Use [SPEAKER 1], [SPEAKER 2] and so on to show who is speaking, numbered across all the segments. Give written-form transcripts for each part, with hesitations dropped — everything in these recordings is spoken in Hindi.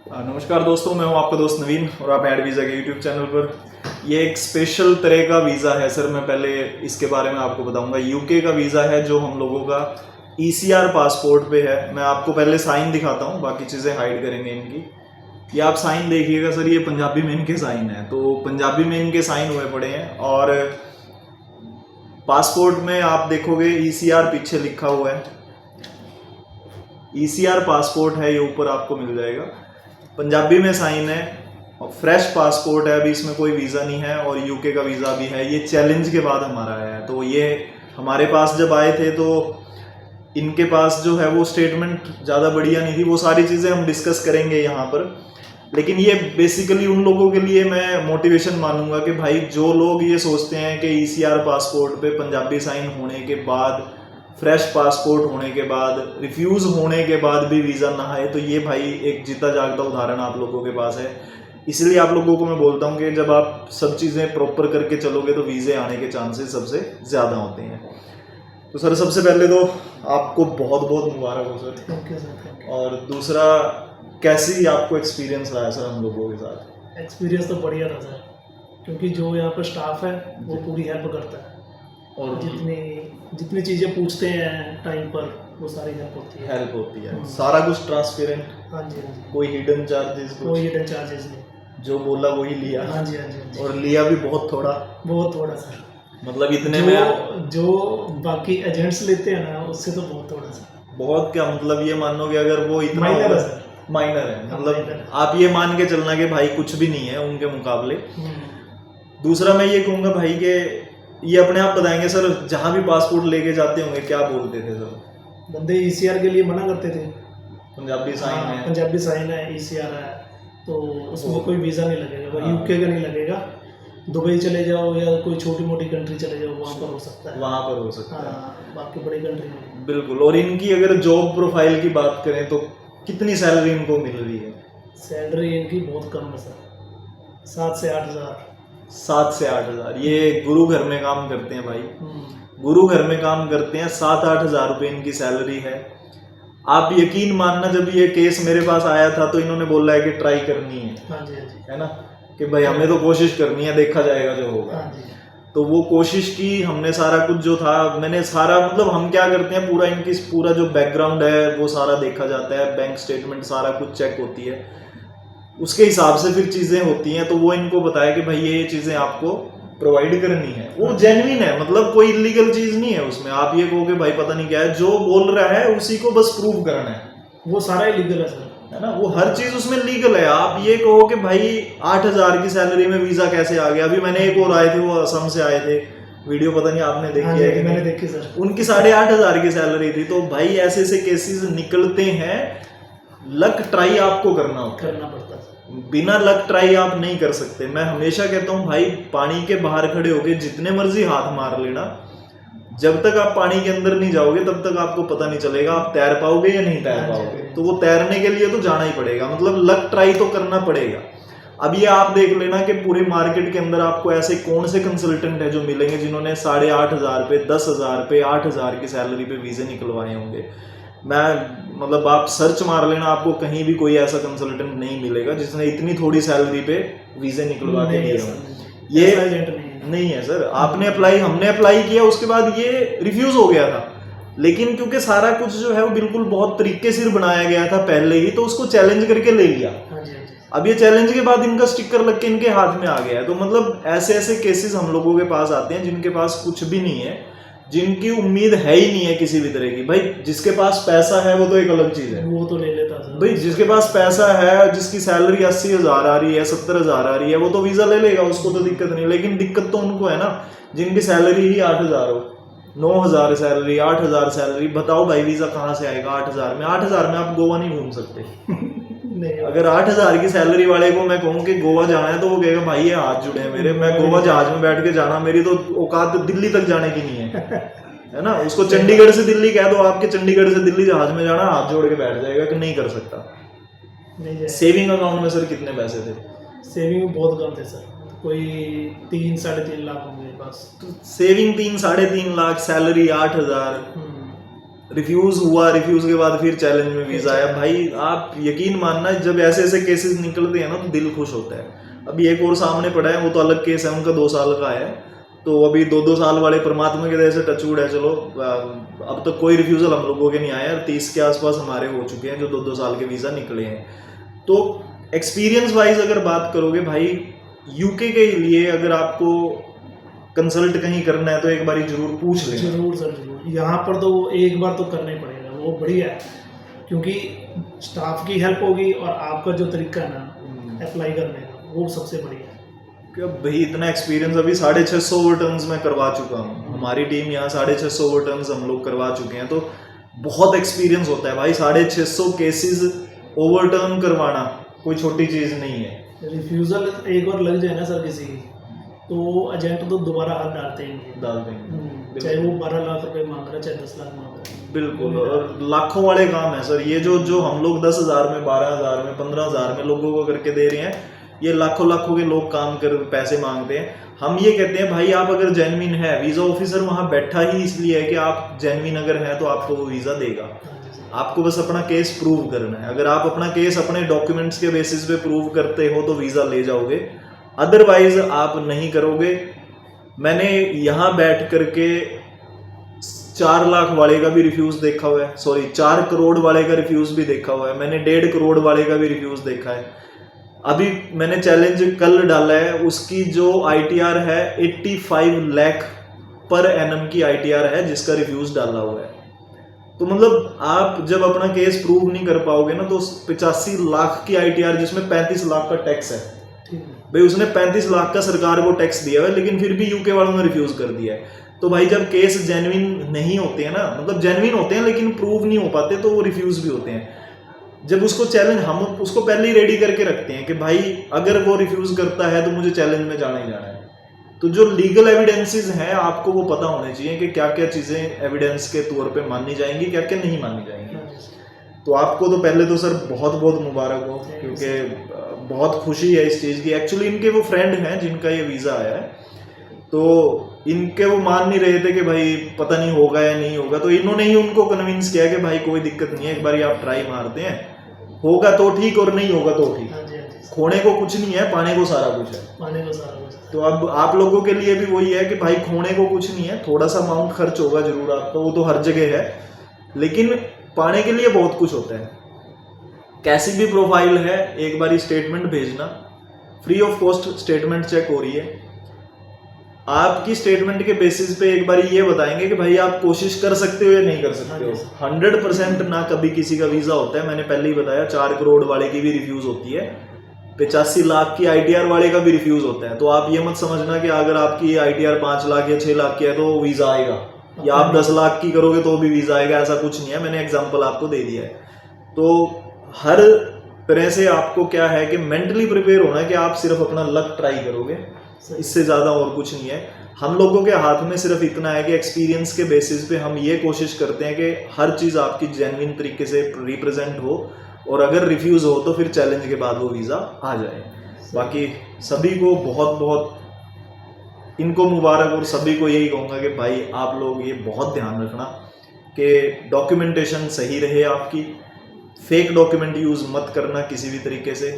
[SPEAKER 1] नमस्कार दोस्तों, मैं हूं आपका दोस्त नवीन और आप एड वीज़ा के यूट्यूब चैनल पर। ये एक स्पेशल तरह का वीज़ा है सर। मैं पहले इसके बारे में आपको बताऊंगा। यूके का वीज़ा है जो हम लोगों का ईसीआर पासपोर्ट पे है। मैं आपको पहले साइन दिखाता हूं, बाकी चीज़ें हाइड करेंगे इनकी। ये आप साइन देखिएगा सर, ये पंजाबी में इनके साइन है, तो पंजाबी में इनके साइन हुए पड़े हैं। और पासपोर्ट में आप देखोगे ईसीआर पीछे लिखा हुआ है, ईसीआर पासपोर्ट है, ये ऊपर आपको मिल जाएगा। पंजाबी में साइन है और फ्रेश पासपोर्ट है, अभी इसमें कोई वीज़ा नहीं है और यूके का वीज़ा भी है। ये चैलेंज के बाद हमारा आया है, तो ये हमारे पास जब आए थे तो इनके पास जो है वो स्टेटमेंट ज़्यादा बढ़िया नहीं थी। वो सारी चीज़ें हम डिस्कस करेंगे यहाँ पर, लेकिन ये बेसिकली उन लोगों के लिए मैं मोटिवेशन मानूंगा कि भाई जो लोग ये सोचते हैं कि ईसीआर पासपोर्ट पे पंजाबी साइन होने के बाद, फ्रेश पासपोर्ट होने के बाद, रिफ्यूज़ होने के बाद भी वीज़ा ना आए, तो ये भाई एक जीता जागता उदाहरण आप लोगों के पास है। इसलिए आप लोगों को मैं बोलता हूँ कि जब आप सब चीज़ें प्रॉपर करके चलोगे तो वीज़े आने के चांसेस सबसे ज़्यादा होते हैं। तो सर सबसे पहले तो आपको बहुत बहुत मुबारक हो सर।
[SPEAKER 2] Thank you sir.
[SPEAKER 1] और दूसरा, कैसी आपको एक्सपीरियंस रहा सर हम लोगों के साथ?
[SPEAKER 2] एक्सपीरियंस तो बढ़िया रहा सर, क्योंकि जो यहाँ पर स्टाफ है वो पूरी हेल्प करता है और जितनी चीज़ें पूछते हैं टाइम पर वो सारी हेल्प होती है।
[SPEAKER 1] सारा कुछ ट्रांसपेरेंट।
[SPEAKER 2] हाँ जी, हाँ जी।
[SPEAKER 1] कोई हिडन चार्जेस?
[SPEAKER 2] कोई हिडन चार्जेस नहीं,
[SPEAKER 1] जो बोला वही लिया।
[SPEAKER 2] हाँ जी, हाँ जी, हाँ जी।
[SPEAKER 1] और लिया भी बहुत थोड़ा
[SPEAKER 2] सर।
[SPEAKER 1] मतलब इतने में
[SPEAKER 2] जो बाकी एजेंट्स लेते हैं ना उससे तो बहुत थोड़ा सर।
[SPEAKER 1] बहुत क्या मतलब, ये मान लो कि अगर वो इतना
[SPEAKER 2] माइनर है सर,
[SPEAKER 1] माइनर है, मतलब आप ये मान के चलना कि भाई कुछ भी नहीं है उनके मुकाबले। दूसरा मैं ये कहूँगा भाई कि ये अपने आप बताएंगे सर, जहाँ भी पासपोर्ट लेके जाते होंगे क्या बोलते थे सर?
[SPEAKER 2] बंदे ईसीआर के लिए मना करते थे।
[SPEAKER 1] पंजाबी साइन है,
[SPEAKER 2] पंजाबी साइन है, ईसीआर है, तो उसमें कोई वीज़ा नहीं लगेगा, यूके का नहीं लगेगा। दुबई चले जाओ या कोई छोटी मोटी कंट्री चले जाओ, वहाँ पर हो सकता है,
[SPEAKER 1] वहाँ पर हो सकता है।
[SPEAKER 2] बाकी बड़ी कंट्री में
[SPEAKER 1] बिल्कुल। और इनकी अगर जॉब प्रोफाइल की बात करें तो कितनी सैलरी इनको मिल रही है?
[SPEAKER 2] सैलरी इनकी बहुत कम है सर, 7 से 8 हज़ार।
[SPEAKER 1] 7 से 8 हज़ार। ये गुरु घर में काम करते हैं भाई, गुरु घर में काम करते हैं। 7-8 हज़ार रुपये इनकी सैलरी है। आप यकीन मानना, जब ये केस मेरे पास आया था तो इन्होंने बोला है कि ट्राई करनी है।
[SPEAKER 2] हाँ जी, हाँ जी।
[SPEAKER 1] है ना, कि भाई हमें तो कोशिश करनी है, देखा जाएगा जो होगा।
[SPEAKER 2] हाँ जी।
[SPEAKER 1] तो वो कोशिश की हमने, सारा कुछ जो था मैंने सारा, मतलब हम क्या करते हैं, पूरा इनकी पूरा जो बैकग्राउंड है वो सारा देखा जाता है, बैंक स्टेटमेंट सारा कुछ चेक होती है, उसके हिसाब से फिर चीज़ें होती हैं। तो वो इनको बताया कि भाई ये चीज़ें आपको प्रोवाइड करनी है। वो जेन्युइन है, मतलब कोई इलीगल चीज़ नहीं है उसमें। आप ये कहोगे भाई पता नहीं क्या है, जो बोल रहा है उसी को बस प्रूव करना है। वो सारा इलीगल है सर, है ना, वो हर चीज़ उसमें लीगल है। आप ये कहो कि भाई 8 हज़ार की सैलरी में वीज़ा कैसे आ गया? अभी मैंने एक और आए थे, वो असम से आए थे, वीडियो पता नहीं आपने देखी है कि
[SPEAKER 2] मैंने देखी सर।
[SPEAKER 1] उनकी 8.5 हज़ार की सैलरी थी। तो भाई ऐसे ऐसे केसेस निकलते हैं। लक ट्राई आपको करना पड़ता है, बिना लक ट्राई आप नहीं कर सकते। मैं हमेशा कहता हूँ भाई, पानी के बाहर खड़े होके जितने मर्जी हाथ मार लेना, जब तक आप पानी के अंदर नहीं जाओगे तब तक आपको पता नहीं चलेगा आप तैर पाओगे या नहीं तैर पाओगे। तो वो तैरने के लिए तो जाना ही पड़ेगा, मतलब लक ट्राई तो करना पड़ेगा। अब ये आप देख लेना कि पूरे मार्केट के अंदर आपको ऐसे कौन से कंसल्टेंट है जो मिलेंगे जिन्होंने 8.5 हज़ार पे, 10 हज़ार पे, 8 हज़ार की सैलरी पे वीज़े निकलवाए होंगे। मैं मतलब आप सर्च मार लेना, आपको कहीं भी कोई ऐसा कंसल्टेंट नहीं मिलेगा जिसने इतनी थोड़ी सैलरी पे वीज़े निकलवा के दिए हों। ये नहीं है सर। आपने अप्लाई, हमने अप्लाई किया, उसके बाद ये रिफ्यूज़ हो गया था, लेकिन क्योंकि सारा कुछ जो है वो बिल्कुल बहुत तरीके से बनाया गया था पहले ही, तो उसको चैलेंज करके ले लिया। अब ये चैलेंज के बाद इनका स्टिकर लग के इनके हाथ में आ गया है। तो मतलब ऐसे ऐसे केसेस हम लोगों के पास आते हैं जिनके पास कुछ भी नहीं है, जिनकी उम्मीद है ही नहीं है किसी भी तरह की। भाई जिसके पास पैसा है वो तो एक अलग चीज़ है, वो तो ले लेता है भाई। जिसके पास पैसा है, जिसकी सैलरी 80 हज़ार आ रही है, 70 हज़ार आ रही है, वो तो वीज़ा ले लेगा, उसको तो दिक्कत नहीं। लेकिन दिक्कत तो उनको है ना जिनकी सैलरी ही 8 हज़ार हो, 9 हज़ार सैलरी, 8 हज़ार सैलरी। बताओ भाई वीज़ा कहाँ से आएगा 8 हज़ार में? 8 हज़ार में आप गोवा नहीं घूम सकते। अगर 8 हज़ार की सैलरी वाले को मैं कहूँ कि गोवा जाना है, तो वो कहेगा भाई ये हाथ जुड़े हैं मेरे, मैं गोवा जहाज में बैठ के जाना, मेरी तो औकात दिल्ली तक जाने की नहीं है ना। उसको चंडीगढ़ से दिल्ली कह दो, आपके चंडीगढ़ से दिल्ली जहाज में जाना, हाथ जोड़ के बैठ जाएगा कि नहीं कर सकता। सेविंग अकाउंट में सर कितने पैसे थे?
[SPEAKER 2] सेविंग बहुत कम थे सर, कोई 3-3.5 लाख होंगे बस।
[SPEAKER 1] तो सेविंग 3-3.5 लाख, सैलरी 8 हज़ार, रिफ्यूज हुआ, रिफ्यूज के बाद फिर चैलेंज में वीजा आया। भाई आप यकीन मानना, जब ऐसे ऐसे केसेस निकलते हैं ना तो दिल खुश होता है। अभी एक और सामने पड़ा है, वो तो अलग केस है, उनका 2 साल का है। तो अभी 2-2 साल वाले परमात्मा की दया से टचवुड है, चलो अब तक कोई रिफ्यूजल हम लोगों के नहीं आया। 30 के आसपास हमारे हो चुके हैं जो 2-2 साल के वीजा निकले हैं। तो एक्सपीरियंस वाइज अगर बात करोगे भाई, यूके के लिए अगर आपको कंसल्ट कहीं करना है तो एक बार जरूर पूछ लेना।
[SPEAKER 2] जरूर सर जरूर, यहाँ पर तो एक बार तो करना ही पड़ेगा, वो बढ़िया है। क्योंकि स्टाफ की हेल्प होगी और आपका जो तरीका है ना अप्लाई करने का, वो सबसे बढ़िया है।
[SPEAKER 1] कि भाई इतना एक्सपीरियंस, अभी 650 ओवरटर्न्स मैं करवा चुका हूँ। हमारी टीम यहाँ 650 ओवरटर्न्स हम लोग करवा चुके हैं। तो बहुत एक्सपीरियंस होता है भाई। 650 केसेस ओवरटर्न करवाना कोई छोटी चीज़ नहीं है।
[SPEAKER 2] रिफ्यूजल एक बार लग जाए ना सर किसी की, तो एजेंट तो दोबारा हाथ डालते हैं, चाहे वो 12 लाख रुपए मांग रहा है, चाहे 10 लाख मांग रहा है।
[SPEAKER 1] बिल्कुल, और लाखों वाले काम है सर ये, जो हम लोग 10,000 में, 12,000 में, 15,000 में लोगों को करके दे रहे हैं, ये लाखों लाखों के लोग काम कर पैसे मांगते हैं। हम ये कहते हैं भाई आप अगर जेन्युइन है, वीज़ा ऑफिसर वहाँ बैठा ही इसलिए है कि आप जेन्युइन अगर है तो आपको वो वीज़ा देगा। आपको बस अपना केस प्रूव करना है। अगर आप अपना केस अपने डॉक्यूमेंट्स के बेसिस पे प्रूव करते हो तो वीज़ा ले जाओगे, अदरवाइज आप नहीं करोगे। मैंने यहाँ बैठ करके 4 लाख वाले का भी रिफ्यूज देखा हुआ है, सॉरी 4 करोड़ वाले का रिफ्यूज भी देखा हुआ है, मैंने 1.5 करोड़ वाले का भी रिफ्यूज देखा है। अभी मैंने चैलेंज कल डाला है, उसकी जो ITR है 85 लाख पर एनम की ITR है जिसका रिफ्यूज डाला हुआ है। तो मतलब आप जब अपना केस प्रूव नहीं कर पाओगे ना, तो 85 लाख की ITR जिसमें 35 लाख का टैक्स है, भाई उसने 35 लाख का सरकार को टैक्स दिया है, लेकिन फिर भी यूके वालों ने रिफ्यूज कर दिया है। तो भाई जब केस जेन्युइन नहीं होते हैं ना, मतलब जेन्युइन होते हैं लेकिन प्रूव नहीं हो पाते, तो वो रिफ्यूज भी होते हैं। जब उसको चैलेंज, हम उसको पहले ही रेडी करके रखते हैं कि भाई अगर वो रिफ्यूज करता है तो मुझे चैलेंज में जाना ही जाना है। तो जो लीगल एविडेंसेस हैं आपको वो पता होने चाहिए कि क्या क्या चीज़ें एविडेंस के तौर पे मानी जाएंगी, क्या क्या नहीं मानी जाएंगी। तो आपको तो पहले तो सर बहुत बहुत मुबारक हो, क्योंकि बहुत खुशी है इस चीज़ की। एक्चुअली इनके वो फ्रेंड हैं जिनका ये वीज़ा आया है, तो इनके वो मान नहीं रहे थे कि भाई पता नहीं होगा या नहीं होगा, तो इन्होंने ही उनको कन्विंस किया कि भाई कोई दिक्कत नहीं है, एक बार आप ट्राई मारते हैं, होगा तो ठीक और नहीं होगा तो ठीक। खोने को कुछ नहीं है, पाने को सारा कुछ है।
[SPEAKER 2] पाने को सारा कुछ।
[SPEAKER 1] तो अब आप लोगों के लिए भी वही है कि भाई खोने को कुछ नहीं है, थोड़ा सा अमाउंट खर्च होगा जरूर आपका, वो तो हर जगह है, लेकिन पाने के लिए बहुत कुछ होता है। कैसी भी प्रोफाइल है, एक बार स्टेटमेंट भेजना, free of cost statement check हो रही है। आपकी स्टेटमेंट के बेसिस पे एक बार ये बताएंगे कि भाई आप कोशिश कर सकते हो या नहीं कर सकते हो। 100% ना कभी किसी का वीज़ा होता है। मैंने पहले ही बताया 4 करोड़ वाले की भी रिफ्यूज़ होती है, 85 लाख की ITR वाले का भी रिफ्यूज़ होता है। तो आप ये मत समझना कि अगर आपकी ITR 5 लाख या 6 लाख की है तो वीज़ा आएगा, या आप 10 लाख की करोगे तो भी वीज़ा आएगा, ऐसा कुछ नहीं है। मैंने एग्जाम्पल आपको दे दिया है। तो हर तरह से आपको क्या है कि मेंटली प्रिपेयर होना है कि आप सिर्फ अपना लक ट्राई करोगे, इससे ज़्यादा और कुछ नहीं है। हम लोगों के हाथ में सिर्फ इतना है कि एक्सपीरियंस के बेसिस पे हम ये कोशिश करते हैं कि हर चीज़ आपकी जेन्युइन तरीके से रिप्रेजेंट हो, और अगर रिफ्यूज़ हो तो फिर चैलेंज के बाद वो वीज़ा आ जाए। बाकी सभी को बहुत बहुत इनको मुबारक, और सभी को यही कहूँगा कि भाई आप लोग ये बहुत ध्यान रखना कि डॉक्यूमेंटेशन सही रहे आपकी, फेक डॉक्यूमेंट यूज़ मत करना किसी भी तरीके से।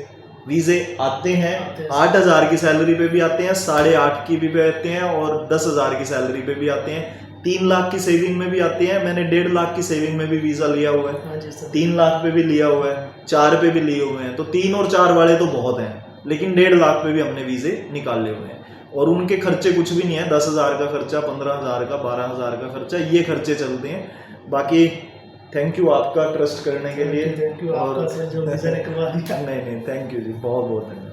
[SPEAKER 1] वीज़े आते हैं 8,000 की सैलरी पे भी आते हैं, 8.5 की भी आते हैं, और 10,000 की सैलरी पे भी आते हैं, 3 लाख की सेविंग में भी आते हैं। मैंने 1.5 लाख की सेविंग में भी वीज़ा लिया हुआ है, 3 लाख पे भी लिया हुआ है, 4 पे भी लिए हुए हैं। तो 3 और 4 वाले तो बहुत हैं, लेकिन 1.5 लाख पे भी हमने वीज़े निकाले हुए हैं, और उनके खर्चे कुछ भी नहीं है। 10,000 का खर्चा, 15,000 का, 12,000 का खर्चा, ये खर्चे चलते हैं। बाकी थैंक यू आपका ट्रस्ट करने के लिए,
[SPEAKER 2] थैंक यू आपका सर जो वीज़ा निकलवा दिया।
[SPEAKER 1] नहीं थैंक यू जी, बहुत बहुत धन्यवाद।